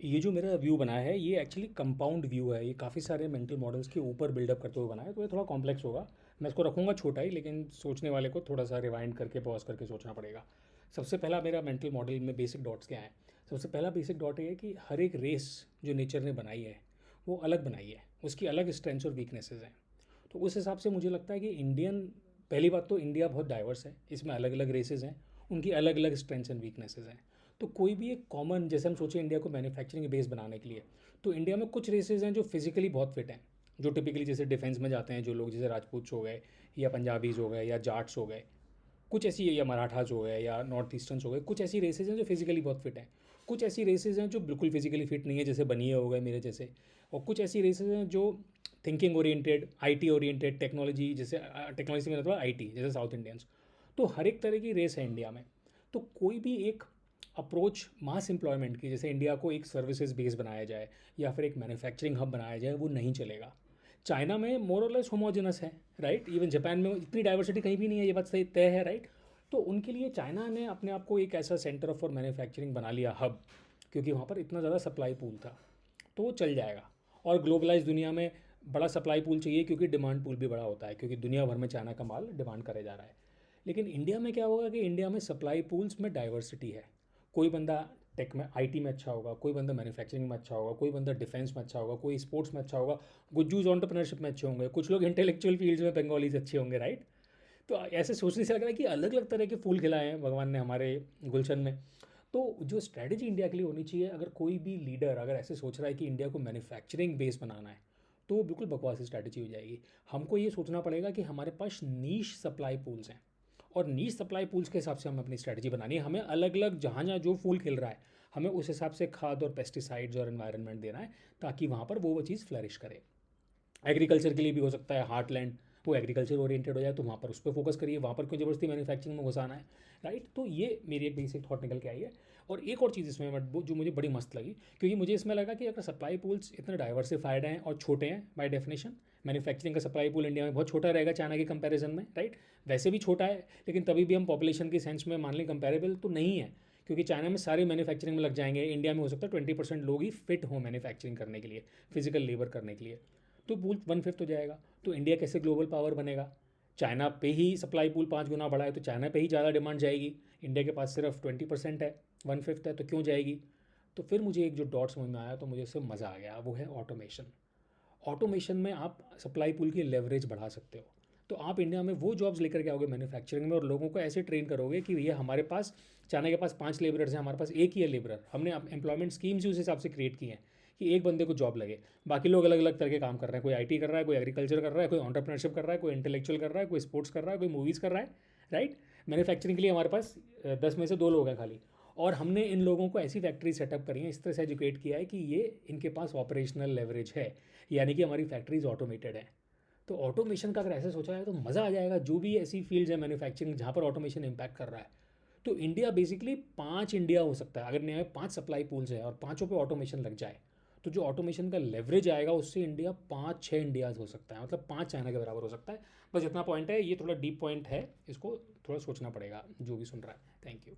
ये जो मेरा व्यू बना है ये एक्चुअली कंपाउंड व्यू है। ये काफ़ी सारे मेंटल मॉडल्स के ऊपर बिल्डअप करते हुए बना है, तो ये थोड़ा कॉम्प्लेक्स होगा। मैं इसको रखूँगा छोटा ही, लेकिन सोचने वाले को थोड़ा सा रिवाइंड करके पॉज करके सोचना पड़ेगा। सबसे पहला मेरा मेंटल मॉडल में बेसिक डॉट्स क्या हैं। सबसे पहला बेसिक डॉट ये है कि हर एक रेस जो नेचर ने बनाई है वो अलग बनाई है, उसकी अलग स्ट्रेंथ्स और वीकनेसेस हैं। तो उस हिसाब से मुझे लगता है कि इंडियन, पहली बात तो इंडिया बहुत डाइवर्स है, इसमें अलग अलग रेसेस हैं, उनकी अलग अलग स्ट्रेंथ्स एंड वीकनेसेस हैं। तो कोई भी एक कॉमन, जैसे हम सोचें इंडिया को मैन्युफैक्चरिंग बेस बनाने के लिए, तो इंडिया में कुछ रेसेस हैं जो फिजिकली बहुत फिट हैं, जो टिपिकली जैसे डिफेंस में जाते हैं जो लोग, जैसे राजपूत हो गए या पंजाबीज हो गए या जाट्स हो गए, कुछ ऐसी, या मराठाज हो गए या नॉर्थ ईस्टर्न्स हो गए, कुछ ऐसी रेसेज हैं जो फिजिकली बहुत फिट हैं। कुछ ऐसी रेसेज हैं जो बिल्कुल फिजिकली फिट नहीं है, जैसे बनिए हो गए मेरे जैसे। और कुछ ऐसी रेसेज हैं जो thinking oriented, IT oriented, technology, जैसे टेक्नोलॉजी में मतलब आईटी, जैसे साउथ इंडियंस। तो हर एक तरह की रेस है इंडिया में। तो कोई भी एक अप्रोच मास एम्प्लॉयमेंट की, जैसे इंडिया को एक सर्विसेज बेस बनाया जाए या फिर एक मैन्युफैक्चरिंग हब बनाया जाए, वो नहीं चलेगा। चाइना में मोर और लेस होमोजेनस है, राइट। इवन जापान में इतनी डाइवर्सिटी कहीं भी नहीं है, ये बात सही तय है, राइट। तो उनके लिए चाइना ने अपने आप को एक ऐसा सेंटर फॉर मैन्युफैक्चरिंग बना लिया, हब, क्योंकि वहाँ पर इतना ज़्यादा सप्लाई पूल था, तो वो चल जाएगा। और ग्लोबलाइज दुनिया में बड़ा सप्लाई पूल चाहिए, क्योंकि डिमांड पूल भी बड़ा होता है, क्योंकि दुनिया भर में चाइना का माल डिमांड करे जा रहा है। लेकिन इंडिया में क्या होगा कि इंडिया में सप्लाई पूल्स में डाइवर्सिटी है। कोई बंदा टेक में, आईटी में अच्छा होगा, कोई बंदा मैन्युफैक्चरिंग में अच्छा होगा, कोई बंदा डिफेंस में अच्छा होगा, कोई स्पोर्ट्स में अच्छा होगा, गुज्जूज ऑन्टरप्रेन्योरशिप में अच्छे होंगे, कुछ लोग इंटेलेक्चुअल फील्ड्स में, बंगालीज अच्छे होंगे, राइट। तो ऐसे सोचने से लग रहा है कि अलग अलग तरह के फूल खिलाए हैं भगवान ने हमारे गुलशन में। तो जो स्ट्रैटेजी इंडिया के लिए होनी चाहिए, अगर कोई भी लीडर अगर ऐसे सोच रहा है कि इंडिया को मैन्युफैक्चरिंग बेस बनाना है, तो वो बिल्कुल बकवास स्ट्रैटेजी हो जाएगी। हमको ये सोचना पड़ेगा कि हमारे पास नीश सप्लाई पूल्स हैं, और नीश सप्लाई पूल्स के हिसाब से हमें अपनी स्ट्रैटेजी बनानी है। हमें अलग अलग, जहाँ जहाँ जो फूल खिल रहा है, हमें उस हिसाब से खाद और पेस्टिसाइड्स और एनवायरनमेंट देना है, ताकि वहाँ पर वो चीज़ फ्लरिश करे। एग्रीकल्चर के लिए भी हो सकता है, हार्टलैंड, वो एग्रीकल्चर ओरिएंटेड हो जाए तो वहाँ पर उस पर फोकस करिए, वहाँ पर क्यों जबरदस्ती मैन्युफैक्चरिंग में घुसाना है, राइट। तो ये मेरी एक बेसिक थॉट निकल के आई है। और एक और चीज़ इसमें जो मुझे बड़ी मस्त लगी, क्योंकि मुझे इसमें लगा कि अगर सप्लाई पूल्स इतने डाइवर्सिफाइड हैं और छोटे हैं बाय डेफिनेशन, मैन्युफैक्चरिंग का सप्लाई पूल इंडिया में बहुत छोटा रहेगा चाइना के कंपैरिजन में, राइट। वैसे भी छोटा है, लेकिन तभी भी हम पॉपुलेशन के सेंस में मान लें कंपेरेबल तो नहीं है, क्योंकि चाइना में सारे मैन्युफैक्चरिंग में लग जाएंगे, इंडिया में हो सकता है 20% लोग ही फिट हो मैन्युफैक्चरिंग करने के लिए, फिजिकल लेबर करने के लिए। तो पूल 1/5 हो जाएगा। तो इंडिया कैसे ग्लोबल पावर बनेगा। चाइना पे ही सप्लाई पूल 5 गुना बड़ा है, तो चाइना पे ही ज़्यादा डिमांड जाएगी। इंडिया के पास सिर्फ 20% है, 1/5 है, तो क्यों जाएगी। तो फिर मुझे एक जो डॉट समझ में आया, तो मुझे उससे मज़ा आ गया, वो है ऑटोमेशन। ऑटोमेशन में आप सप्लाई पूल की लेवरेज बढ़ा सकते हो। तो आप इंडिया में वो जॉब्स लेकर के आओगे मैन्युफैक्चरिंग में, और लोगों को ऐसे ट्रेन करोगे कि ये हमारे पास, चाइना के पास 5 लेबरर्स हैं, हमारे पास एक ही है लेबरर। हमने एम्प्लॉयमेंट स्कीम्स ही उस हिसाब से क्रिएट की हैं कि एक बंदे को जॉब लगे। बाकी लोग अलग अलग तरह के काम कर रहे हैं, कोई आईटी कर रहा है, कोई एग्रीकल्चर कर रहा है, कोई एंटरप्रेन्योरशिप कर रहा है, कोई इंटेलेक्चुअल कर रहा है, कोई स्पोर्ट्स कर रहा है, कोई मूवीज़ कर रहा है, राइट। मैन्युफैक्चरिंग के लिए हमारे पास 10 में से 2 लोग हैं खाली। और हमने इन लोगों को ऐसी फैक्ट्री सेटअप करी है, इस तरह से एजुकेट किया है कि ये इनके पास ऑपरेशनल लेवरेज है, यानी कि हमारी फैक्ट्रीज ऑटोमेटेड है। तो ऑटोमेशन का अगर ऐसे सोचा है तो मज़ा आ जाएगा। जो भी ऐसी फील्ड्स है मैन्युफैक्चरिंग जहाँ पर ऑटोमेशन इम्पैक्ट कर रहा है, तो इंडिया बेसिकली 5 इंडिया हो सकता है। अगर नए में 5 सप्लाई पूल्स हैं और पाँचों पे ऑटोमेशन लग जाए, तो जो ऑटोमेशन का लेवरेज आएगा उससे इंडिया 5-6 इंडियाज़ हो सकता है, मतलब 5 चाइना के बराबर हो सकता है। बस इतना पॉइंट है, ये थोड़ा डीप पॉइंट है, इसको थोड़ा सोचना पड़ेगा जो भी सुन रहा है। Thank you.